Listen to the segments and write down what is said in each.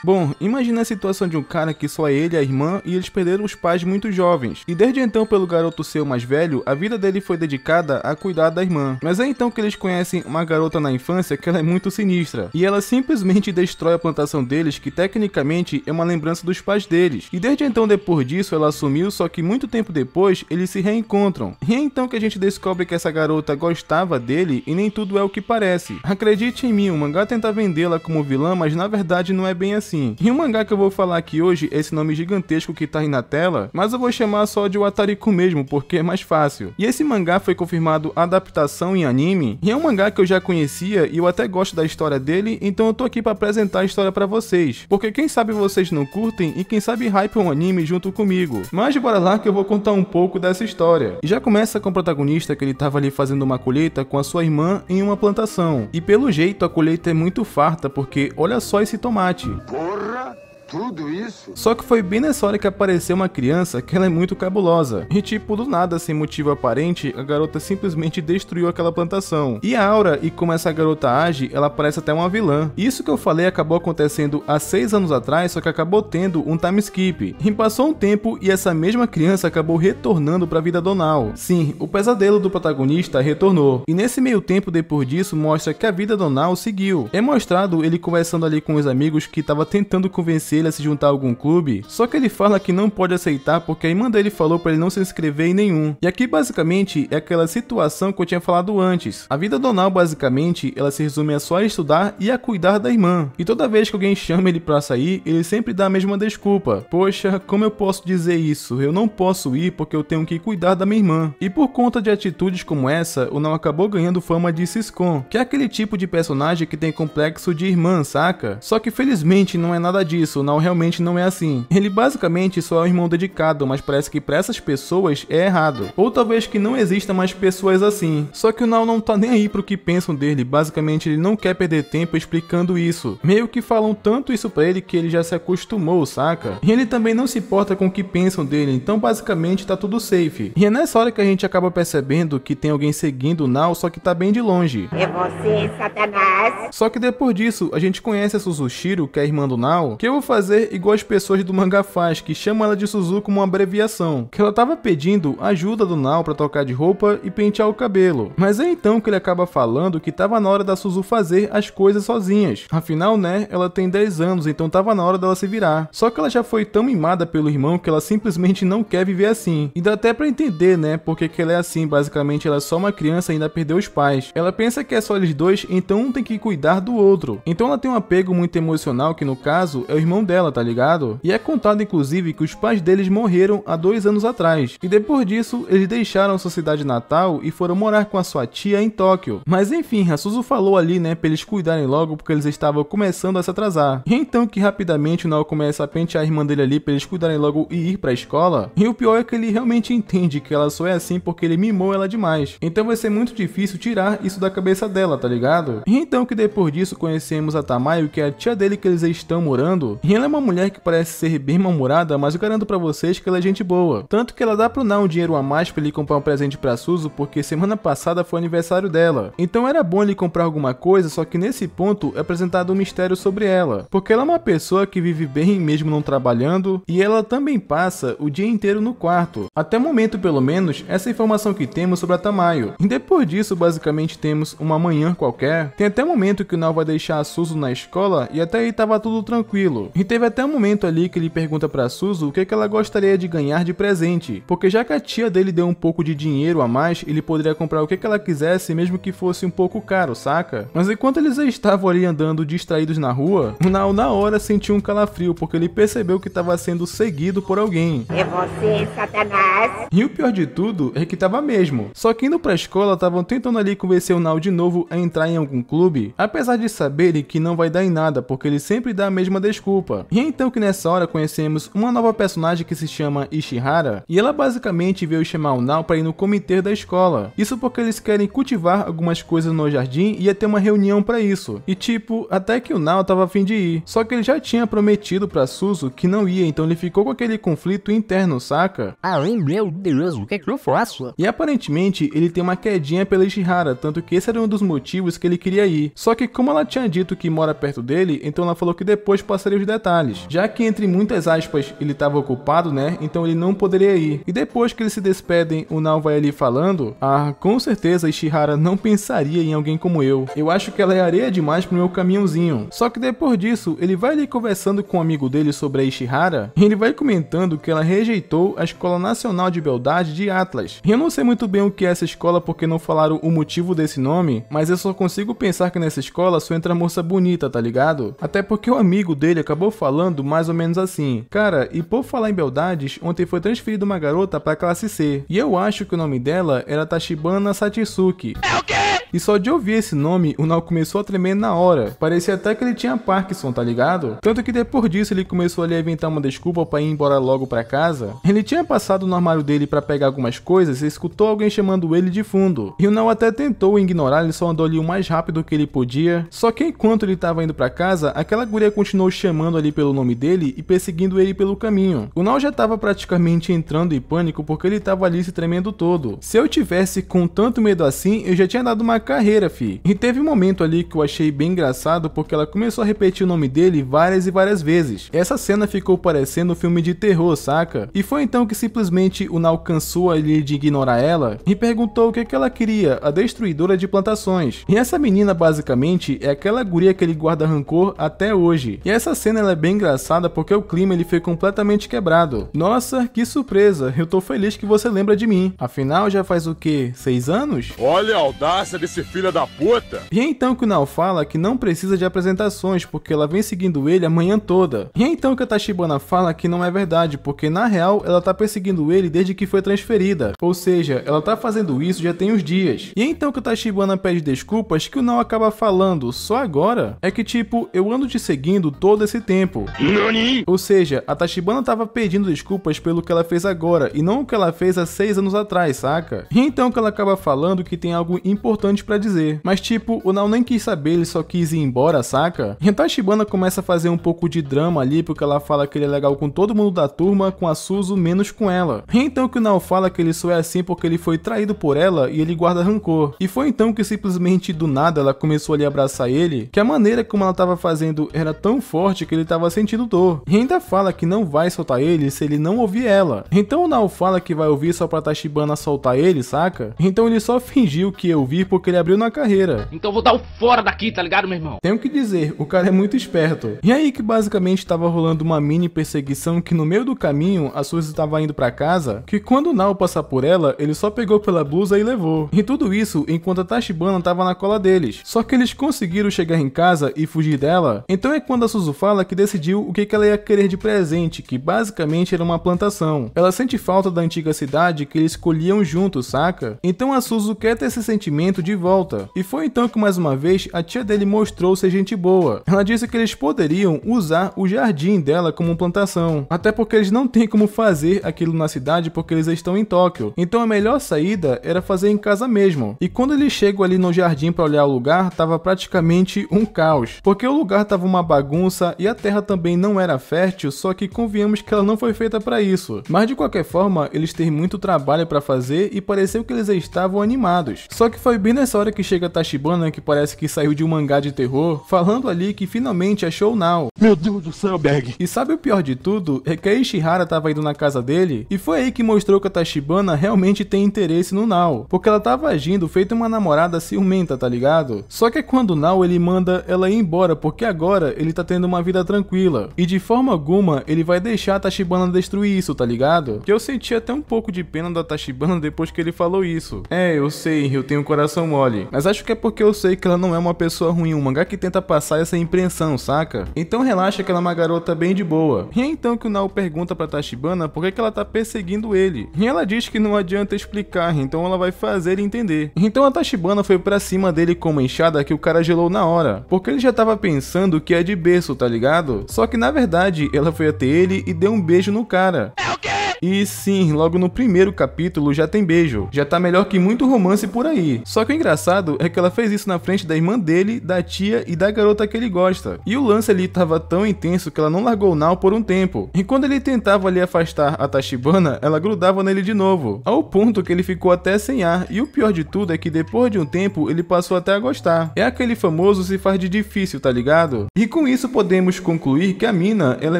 Bom, imagina a situação de um cara que só ele e a irmã e eles perderam os pais muito jovens. E desde então, pelo garoto ser o mais velho, a vida dele foi dedicada a cuidar da irmã. Mas é então que eles conhecem uma garota na infância que ela é muito sinistra. E ela simplesmente destrói a plantação deles, que tecnicamente é uma lembrança dos pais deles. E desde então, depois disso, ela sumiu, só que muito tempo depois, eles se reencontram. E é então que a gente descobre que essa garota gostava dele e nem tudo é o que parece. Acredite em mim, o mangá tenta vendê-la como vilã, mas na verdade não é bem assim. E o mangá que eu vou falar aqui hoje é esse nome gigantesco que tá aí na tela, mas eu vou chamar só de Watariku mesmo, porque é mais fácil. E esse mangá foi confirmado adaptação em anime, e é um mangá que eu já conhecia e eu até gosto da história dele, então eu tô aqui pra apresentar a história pra vocês. Porque quem sabe vocês não curtem e quem sabe hype um anime junto comigo. Mas bora lá que eu vou contar um pouco dessa história. E já começa com o protagonista que ele tava ali fazendo uma colheita com a sua irmã em uma plantação. E pelo jeito a colheita é muito farta, porque olha só esse tomate. Porra! Tudo isso? Só que foi bem nessa hora que apareceu uma criança que ela é muito cabulosa. E tipo, do nada, sem motivo aparente, a garota simplesmente destruiu aquela plantação. E a aura e como essa garota age, ela parece até uma vilã. Isso que eu falei acabou acontecendo há 6 anos atrás, só que acabou tendo um time skip. E passou um tempo e essa mesma criança acabou retornando pra vida donal. Sim, o pesadelo do protagonista retornou. E nesse meio tempo, depois disso, mostra que a vida donal seguiu. É mostrado ele conversando ali com os amigos que tava tentando convencer ele a se juntar a algum clube, só que ele fala que não pode aceitar porque a irmã dele falou pra ele não se inscrever em nenhum. E aqui basicamente é aquela situação que eu tinha falado antes. A vida donal basicamente ela se resume a só estudar e a cuidar da irmã. E toda vez que alguém chama ele pra sair, ele sempre dá a mesma desculpa. Poxa, como eu posso dizer isso? Eu não posso ir porque eu tenho que cuidar da minha irmã. E por conta de atitudes como essa, o Nao acabou ganhando fama de Siscon, que é aquele tipo de personagem que tem complexo de irmã, saca? Só que felizmente não é nada disso. O Nao realmente não é assim. Ele basicamente só é um irmão dedicado, mas parece que pra essas pessoas é errado. Ou talvez que não exista mais pessoas assim. Só que o Nao não tá nem aí pro que pensam dele, basicamente ele não quer perder tempo explicando isso. Meio que falam tanto isso pra ele que ele já se acostumou, saca? E ele também não se importa com o que pensam dele, então basicamente tá tudo safe. E é nessa hora que a gente acaba percebendo que tem alguém seguindo o Nao, só que tá bem de longe. É você, Satanás! Só que depois disso, a gente conhece a Suzushiro, que é a irmã do Nao, que eu vou fazer igual as pessoas do mangá faz, que chamam ela de Suzu como uma abreviação, que ela tava pedindo ajuda do Nao pra trocar de roupa e pentear o cabelo. Mas é então que ele acaba falando que tava na hora da Suzu fazer as coisas sozinhas. Afinal, né, ela tem 10 anos, então tava na hora dela se virar. Só que ela já foi tão mimada pelo irmão que ela simplesmente não quer viver assim. E dá até pra entender, né, porque que ela é assim, basicamente ela é só uma criança e ainda perdeu os pais. Ela pensa que é só eles dois, então um tem que cuidar do outro. Então ela tem um apego muito emocional, que no caso é o irmão dela, tá ligado? E é contado inclusive que os pais deles morreram há 2 anos atrás. E depois disso, eles deixaram a sua cidade natal e foram morar com a sua tia em Tóquio. Mas enfim, a Suzu falou ali, né, pra eles cuidarem logo porque eles estavam começando a se atrasar. E então que rapidamente o Nao começa a pentear a irmã dele ali pra eles cuidarem logo e ir pra escola. E o pior é que ele realmente entende que ela só é assim porque ele mimou ela demais. Então vai ser muito difícil tirar isso da cabeça dela, tá ligado? E então que depois disso conhecemos a Tamayo, que é a tia dele que eles estão morando. E ela é uma mulher que parece ser bem mal-humorada, mas eu garanto pra vocês que ela é gente boa. Tanto que ela dá pro Nao um dinheiro a mais pra ele comprar um presente pra Suzu, porque semana passada foi aniversário dela. Então era bom ele comprar alguma coisa, só que nesse ponto é apresentado um mistério sobre ela. Porque ela é uma pessoa que vive bem mesmo não trabalhando, e ela também passa o dia inteiro no quarto. Até o momento, pelo menos, essa é a informação que temos sobre a Tamayo. E depois disso, basicamente temos uma manhã qualquer. Tem até o momento que o Nao vai deixar a Suzu na escola, e até aí tava tudo tranquilo. E teve até um momento ali que ele pergunta pra Suzu o que ela gostaria de ganhar de presente, porque já que a tia dele deu um pouco de dinheiro a mais, ele poderia comprar o que ela quisesse, mesmo que fosse um pouco caro, saca? Mas enquanto eles estavam ali andando distraídos na rua, o Nao na hora sentiu um calafrio, porque ele percebeu que estava sendo seguido por alguém. É você, Satanás! E o pior de tudo é que tava mesmo. Só que indo pra escola, estavam tentando ali convencer o Nao de novo a entrar em algum clube, apesar de saberem que não vai dar em nada, porque ele sempre dá a mesma desculpa. E é então que nessa hora conhecemos uma nova personagem que se chama Ishihara, e ela basicamente veio chamar o Nao para ir no comitê da escola. Isso porque eles querem cultivar algumas coisas no jardim e ia ter uma reunião para isso. E tipo, até que o Nao tava a fim de ir. Só que ele já tinha prometido pra Suzu que não ia, então ele ficou com aquele conflito interno, saca? Ai meu Deus, o que é que eu faço? E aparentemente ele tem uma quedinha pela Ishihara, tanto que esse era um dos motivos que ele queria ir. Só que como ela tinha dito que mora perto dele, então ela falou que depois passaria os detalhes. detalhes, já que entre muitas aspas ele estava ocupado, né, então ele não poderia ir. E depois que eles se despedem, o Nao vai ali falando: ah, com certeza Ishihara não pensaria em alguém como eu acho que ela é areia demais pro meu caminhãozinho. Só que depois disso, ele vai ali conversando com um amigo dele sobre a Ishihara, e ele vai comentando que ela rejeitou a Escola Nacional de Beldade de Atlas. E eu não sei muito bem o que é essa escola porque não falaram o motivo desse nome, mas eu só consigo pensar que nessa escola só entra moça bonita, tá ligado? Até porque o amigo dele acabou falando mais ou menos assim: cara, e por falar em beldades, ontem foi transferida uma garota pra classe C, e eu acho que o nome dela era Tachibana Sachisuke. É o quê? E só de ouvir esse nome, o Nao começou a tremer na hora. Parecia até que ele tinha Parkinson, tá ligado? Tanto que depois disso ele começou ali a inventar uma desculpa pra ir embora logo pra casa. Ele tinha passado no armário dele pra pegar algumas coisas e escutou alguém chamando ele de fundo. E o Nao até tentou ignorar, ele só andou ali o mais rápido que ele podia. Só que enquanto ele tava indo pra casa, aquela guria continuou chamando ali pelo nome dele e perseguindo ele pelo caminho. O Nao já tava praticamente entrando em pânico porque ele tava ali se tremendo todo. Se eu tivesse com tanto medo assim, eu já tinha dado uma carreira, fi. E teve um momento ali que eu achei bem engraçado porque ela começou a repetir o nome dele várias e várias vezes. Essa cena ficou parecendo um filme de terror, saca? E foi então que simplesmente o Nao cansou ali de ignorar ela e perguntou o que ela queria, a destruidora de plantações. E essa menina basicamente é aquela guria que ele guarda rancor até hoje. E essa cena ela é bem engraçada porque o clima ele foi completamente quebrado. Nossa, que surpresa, eu tô feliz que você lembra de mim. Afinal já faz o que? 6 anos? Olha a audácia desse filho da puta! E é então que o Nao fala que não precisa de apresentações, porque ela vem seguindo ele a manhã toda. E é então que a Tachibana fala que não é verdade, porque na real ela tá perseguindo ele desde que foi transferida. Ou seja, ela tá fazendo isso já tem uns dias. E é então que a Tachibana pede desculpas que o Nao acaba falando só agora. É que tipo, eu ando te seguindo todo esse tempo. Nani? Ou seja, a Tachibana tava pedindo desculpas pelo que ela fez agora e não o que ela fez há 6 anos atrás, saca? E então que ela acaba falando que tem algo importante pra dizer. Mas tipo, o Nao nem quis saber, ele só quis ir embora, saca? E a Tachibana começa a fazer um pouco de drama ali, porque ela fala que ele é legal com todo mundo da turma, com a Suzu, menos com ela. E então que o Nao fala que ele só é assim porque ele foi traído por ela e ele guarda rancor. E foi então que simplesmente do nada ela começou ali a abraçar ele, que a maneira como ela tava fazendo era tão forte que ele tava sentindo dor. E ainda fala que não vai soltar ele se ele não ouvir ela. Então o Nao fala que vai ouvir só pra Tachibana soltar ele, saca? Então ele só fingiu que ia ouvir porque ele abriu na carreira. Então eu vou dar o fora daqui, tá ligado, meu irmão? Tenho que dizer, o cara é muito esperto. E aí que basicamente tava rolando uma mini perseguição que no meio do caminho a Suzy estava indo pra casa, que quando o Nao passar por ela, ele só pegou pela blusa e levou. E tudo isso enquanto a Tachibana tava na cola deles. Só que eles conseguiram chegar em casa e fugir dela. Então é quando a Suzu fala que decidiu o que ela ia querer de presente, que basicamente era uma plantação. Ela sente falta da antiga cidade que eles colhiam juntos, saca? Então a Suzu quer ter esse sentimento de volta. E foi então que mais uma vez a tia dele mostrou ser gente boa. Ela disse que eles poderiam usar o jardim dela como plantação, até porque eles não têm como fazer aquilo na cidade porque eles estão em Tóquio. Então a melhor saída era fazer em casa mesmo. E quando eles chegam ali no jardim para olhar o lugar, tava praticamente um caos, porque o lugar tava uma bagunça e a terra também não era fértil, só que convenhamos que ela não foi feita para isso. Mas de qualquer forma, eles têm muito trabalho para fazer e pareceu que eles estavam animados. Só que foi bem nessa hora que chega a Tachibana, que parece que saiu de um mangá de terror, falando ali que finalmente achou o Nao. Meu Deus do céu, Berg! E sabe o pior de tudo? É que a Ishihara tava indo na casa dele e foi aí que mostrou que a Tachibana realmente tem interesse no Nao, porque ela tava agindo feito uma namorada ciumenta, tá ligado? Só que é quando o Nao ele manda ela ir embora, porque agora ele tá tendo uma vida tranquila e de forma alguma ele vai deixar a Tachibana destruir isso, tá ligado? Que eu senti até um pouco de pena da Tachibana depois que ele falou isso. É, eu sei, eu tenho um coração mole, mas acho que é porque eu sei que ela não é uma pessoa ruim, um mangá que tenta passar essa impressão, saca? Então relaxa que ela é uma garota bem de boa. E é então que o Nao pergunta pra Tachibana por que ela tá perseguindo ele. E ela diz que não adianta explicar, então ela vai fazer ele entender. Então a Tachibana foi pra cima dele com uma enxada que o cara gelou na hora, porque ele já tava pensando que é de berço, tá ligado? Só que na verdade ela foi até ele e deu um beijo no cara. É o quê? E sim, logo no primeiro capítulo já tem beijo. Já tá melhor que muito romance por aí. Só que o engraçado é que ela fez isso na frente da irmã dele, da tia e da garota que ele gosta. E o lance ali tava tão intenso que ela não largou o Nao por um tempo. E quando ele tentava ali afastar a Tachibana, ela grudava nele de novo. Ao ponto que ele ficou até sem ar. E o pior de tudo é que depois de um tempo ele passou até a gostar. É aquele famoso se faz de difícil, tá ligado? E com isso podemos concluir que a mina, ela é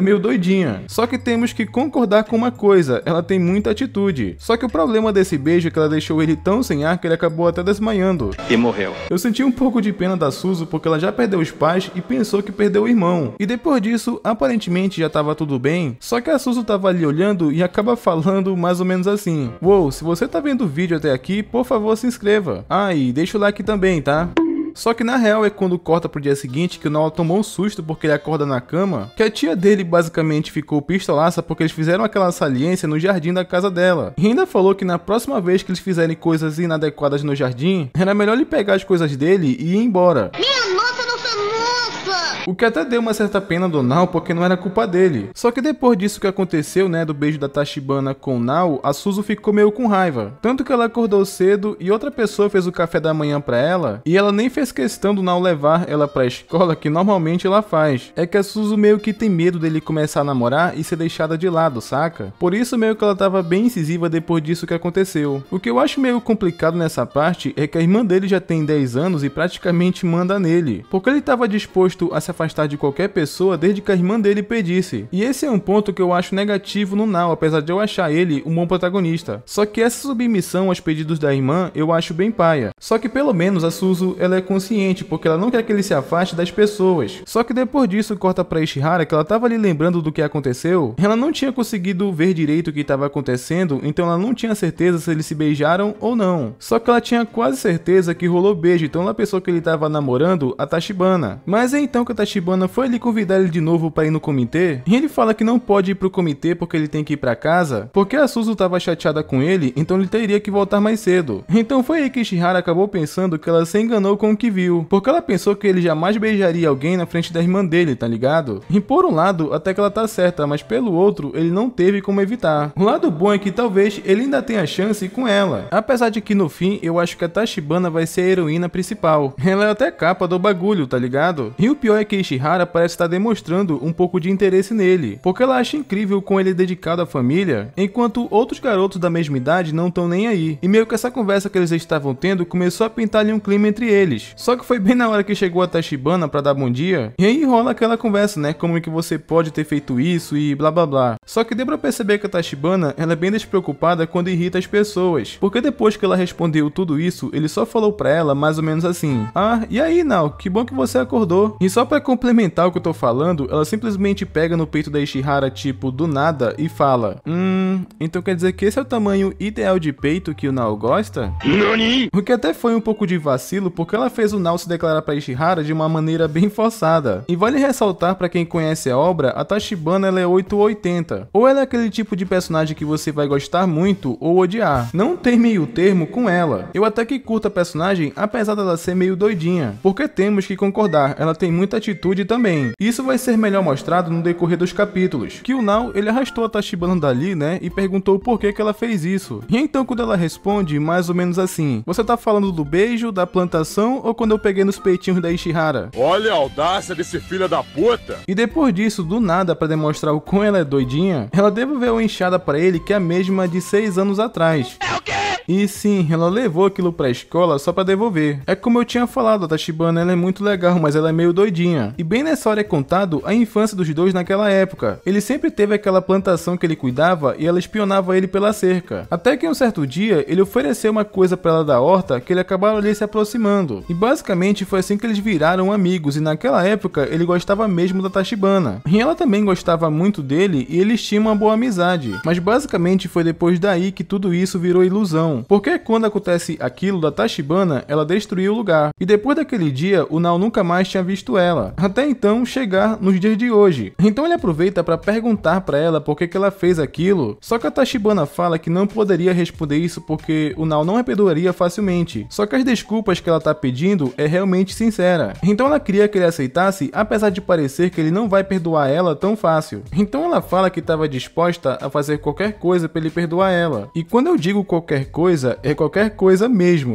meio doidinha. Só que temos que concordar com uma coisa, ela tem muita atitude. Só que o problema desse beijo é que ela deixou ele tão sem ar que ele acabou até desmaiando. E morreu. Eu senti um pouco de pena da Suzu porque ela já perdeu os pais e pensou que perdeu o irmão. E depois disso, aparentemente já tava tudo bem. Só que a Suzu tava ali olhando e acaba falando mais ou menos assim: "Uou, se você tá vendo o vídeo até aqui, por favor se inscreva. Ah, e deixa o like também, tá?" Só que na real é quando corta pro dia seguinte que o Nao tomou um susto porque ele acorda na cama, que a tia dele basicamente ficou pistolaça porque eles fizeram aquela saliência no jardim da casa dela. E ainda falou que na próxima vez que eles fizerem coisas inadequadas no jardim, era melhor ele pegar as coisas dele e ir embora. O que até deu uma certa pena do Nao porque não era culpa dele. Só que depois disso que aconteceu, né, do beijo da Tachibana com o Nao, a Suzu ficou meio com raiva. Tanto que ela acordou cedo e outra pessoa fez o café da manhã pra ela, e ela nem fez questão do Nao levar ela pra escola que normalmente ela faz. É que a Suzu meio que tem medo dele começar a namorar e ser deixada de lado, saca? Por isso meio que ela tava bem incisiva depois disso que aconteceu. O que eu acho meio complicado nessa parte é que a irmã dele já tem 10 anos e praticamente manda nele, porque ele tava disposto a se afastar de qualquer pessoa desde que a irmã dele pedisse. E esse é um ponto que eu acho negativo no Nao, apesar de eu achar ele um bom protagonista. Só que essa submissão aos pedidos da irmã eu acho bem paia. Só que pelo menos a Suzu, ela é consciente, porque ela não quer que ele se afaste das pessoas. Só que depois disso corta pra Ishihara que ela tava ali lembrando do que aconteceu. Ela não tinha conseguido ver direito o que estava acontecendo, então ela não tinha certeza se eles se beijaram ou não. Só que ela tinha quase certeza que rolou beijo, então ela pensou que ele tava namorando a Tachibana. Mas é então que a Tachibana foi ali convidar ele de novo para ir no comitê, e ele fala que não pode ir pro comitê porque ele tem que ir pra casa, porque a Suzu tava chateada com ele, então ele teria que voltar mais cedo. Então foi aí que Ishihara acabou pensando que ela se enganou com o que viu, porque ela pensou que ele jamais beijaria alguém na frente da irmã dele, tá ligado? E por um lado, até que ela tá certa, mas pelo outro, ele não teve como evitar. O lado bom é que talvez ele ainda tenha chance com ela, apesar de que no fim, eu acho que a Tachibana vai ser a heroína principal. Ela é até capa do bagulho, tá ligado? E o pior é que Ishihara parece estar demonstrando um pouco de interesse nele, porque ela acha incrível com ele dedicado à família, enquanto outros garotos da mesma idade não estão nem aí. E meio que essa conversa que eles estavam tendo começou a pintar ali um clima entre eles. Só que foi bem na hora que chegou a Tachibana pra dar bom dia, e aí rola aquela conversa, né, como é que você pode ter feito isso e blá blá blá. Só que deu pra perceber que a Tachibana, ela é bem despreocupada quando irrita as pessoas, porque depois que ela respondeu tudo isso, ele só falou pra ela mais ou menos assim: "Ah, e aí, Nao, que bom que você acordou." E só pra complementar o que eu tô falando, ela simplesmente pega no peito da Ishihara, tipo, do nada, e fala: então quer dizer que esse é o tamanho ideal de peito que o Nao gosta?" Nani? O que até foi um pouco de vacilo, porque ela fez o Nao se declarar pra Ishihara de uma maneira bem forçada. E vale ressaltar pra quem conhece a obra, a Tachibana ela é 8 ou 80. Ou ela é aquele tipo de personagem que você vai gostar muito ou odiar. Não tem meio termo com ela. Eu até que curto a personagem, apesar dela ser meio doidinha. Porque temos que concordar, ela tem muita atitude também. Isso vai ser melhor mostrado no decorrer dos capítulos. Que o Nao, ele arrastou a Tachibana dali, né, e perguntou por que ela fez isso. E então quando ela responde, mais ou menos assim: "Você tá falando do beijo, da plantação ou quando eu peguei nos peitinhos da Ishihara?" Olha a audácia desse filho da puta! E depois disso, do nada, pra demonstrar o quão ela é doidinha, ela devolveu uma enxada pra ele que é a mesma de 6 anos atrás. É o quê? E sim, ela levou aquilo pra escola só pra devolver. É como eu tinha falado, a Tachibana ela é muito legal, mas ela é meio doidinha. E bem nessa hora é contado a infância dos dois naquela época. Ele sempre teve aquela plantação que ele cuidava e ela espionava ele pela cerca. Até que um certo dia, ele ofereceu uma coisa pra ela da horta que ele acabaram ali se aproximando. E basicamente foi assim que eles viraram amigos, e naquela época ele gostava mesmo da Tachibana. E ela também gostava muito dele e eles tinham uma boa amizade. Mas basicamente foi depois daí que tudo isso virou ilusão. não, porque quando acontece aquilo da Tachibana, ela destruiu o lugar, e depois daquele dia, o Nao nunca mais tinha visto ela, até então chegar nos dias de hoje. Então ele aproveita para perguntar para ela por que ela fez aquilo, só que a Tachibana fala que não poderia responder isso porque o Nao não a perdoaria facilmente, só que as desculpas que ela tá pedindo é realmente sincera. Então ela queria que ele aceitasse, apesar de parecer que ele não vai perdoar ela tão fácil. Então ela fala que estava disposta a fazer qualquer coisa para ele perdoar ela. E quando eu digo qualquer coisa, é qualquer coisa mesmo.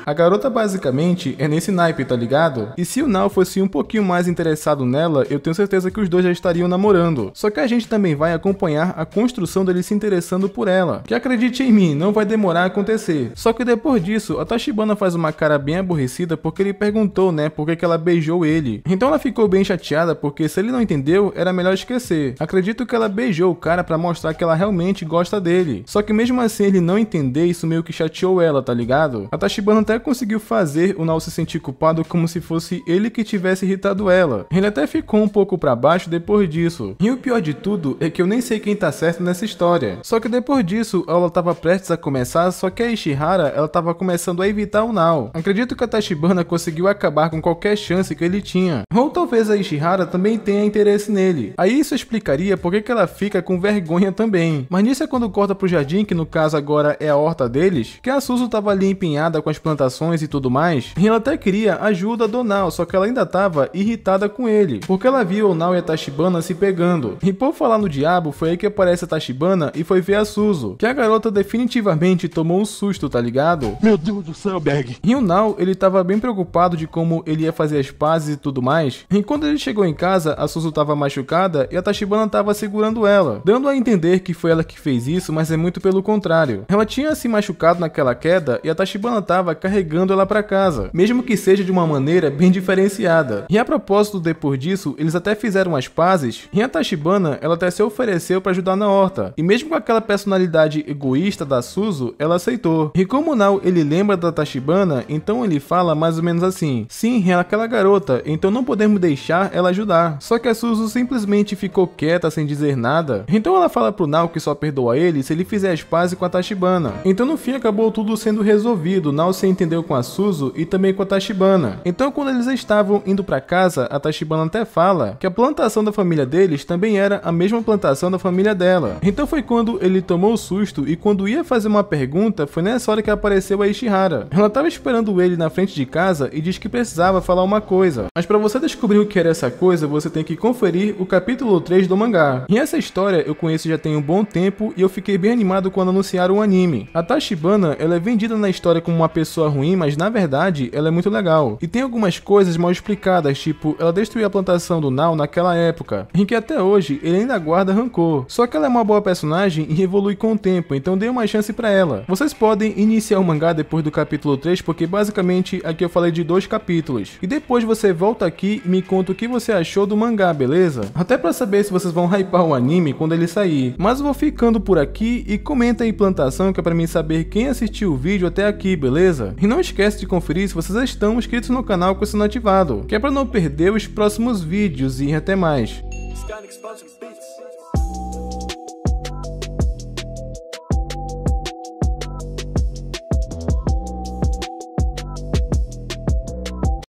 A garota basicamente é nesse naipe, tá ligado? E se o Nao fosse um pouquinho mais interessado nela, eu tenho certeza que os dois já estariam namorando. Só que a gente também vai acompanhar a construção dele se interessando por ela, que acredite em mim, não vai demorar a acontecer. Só que depois disso, a Tachibana faz uma cara bem aborrecida porque ele perguntou, né, por que ela beijou ele. Então ela ficou bem chateada porque se ele não entendeu, era melhor esquecer. Acredito que ela beijou o cara pra mostrar que ela realmente gosta dele. Só que mesmo assim ele não entender, isso meio que chateou ela, tá ligado? A Tachibana até conseguiu fazer o Nao se sentir culpado como se fosse ele que tivesse irritado ela. Ele até ficou um pouco pra baixo depois disso. E o pior de tudo é que eu nem sei quem tá certo nessa história. Só que depois disso, a aula tava prestes a começar, só que a Ishihara, ela tava começando a evitar o Nao. Acredito que a Tachibana conseguiu acabar com qualquer chance que ele tinha. Ou talvez a Ishihara também tenha interesse nele. Aí isso explicaria por que ela fica com vergonha também. Mas nisso é quando corta pro jardim, que no caso agora é a horta deles, que a Suzu tava ali empenhada com as plantações e tudo mais, e ela até queria ajuda do Nao, só que ela ainda tava irritada com ele, porque ela viu o Nao e a Tachibana se pegando. E por falar no diabo, foi aí que aparece a Tachibana e foi ver a Suzu, que a garota definitivamente tomou um susto, tá ligado? Meu Deus do céu, Berg. E o Nao, ele tava bem preocupado de como ele ia fazer as pazes e tudo mais, e quando ele chegou em casa, a Suzu tava machucada e a Tachibana tava segurando ela, dando a entender que foi ela que fez isso, mas é muito pelo contrário. Ela tinha se machucado naquela queda e a Tachibana tava carregando ela pra casa, mesmo que seja de uma maneira bem diferenciada. E a propósito, depois disso, eles até fizeram as pazes, e a Tachibana, ela até se ofereceu pra ajudar na horta, e mesmo com aquela personalidade egoísta da Suzu, ela aceitou. E como o Nao, ele lembra da Tachibana, então ele fala mais ou menos assim: sim, é aquela garota, então não podemos deixar ela ajudar. Só que a Suzu simplesmente ficou quieta sem dizer nada, então ela fala pro Nao que só perdoa ele se ele fizer as pazes com a Tachibana. Então no fim acabou tudo sendo resolvido, Nao se entendeu com a Suzu e também com a Tachibana. Então quando eles estavam indo pra casa, a Tachibana até fala que a plantação da família deles também era a mesma plantação da família dela. Então foi quando ele tomou o susto e quando ia fazer uma pergunta, foi nessa hora que apareceu a Ishihara. Ela tava esperando ele na frente de casa e disse que precisava falar uma coisa. Mas pra você descobrir o que era essa coisa, você tem que conferir o capítulo 3 do mangá. E essa história eu conheço já tem um bom tempo e eu fiquei bem animado quando anunciaram o anime. A Tachibana, ela é vendida na história como uma pessoa ruim, mas na verdade ela é muito legal. E tem algumas coisas mal explicadas, tipo, ela destruiu a plantação do Nao naquela época, em que até hoje ele ainda guarda rancor. Só que ela é uma boa personagem e evolui com o tempo, então dê uma chance pra ela. Vocês podem iniciar o mangá depois do capítulo 3, porque basicamente aqui eu falei de 2 capítulos. E depois você volta aqui e me conta o que você achou do mangá, beleza? Até pra saber se vocês vão hypar o anime quando ele sair. Mas eu vou ficando por aqui e comenta aí plantação, que é pra mim saber quem assistiu o vídeo até aqui, beleza? E não esquece de conferir se vocês estão inscritos no canal com o sino ativado, que é pra não perder os próximos vídeos e até mais.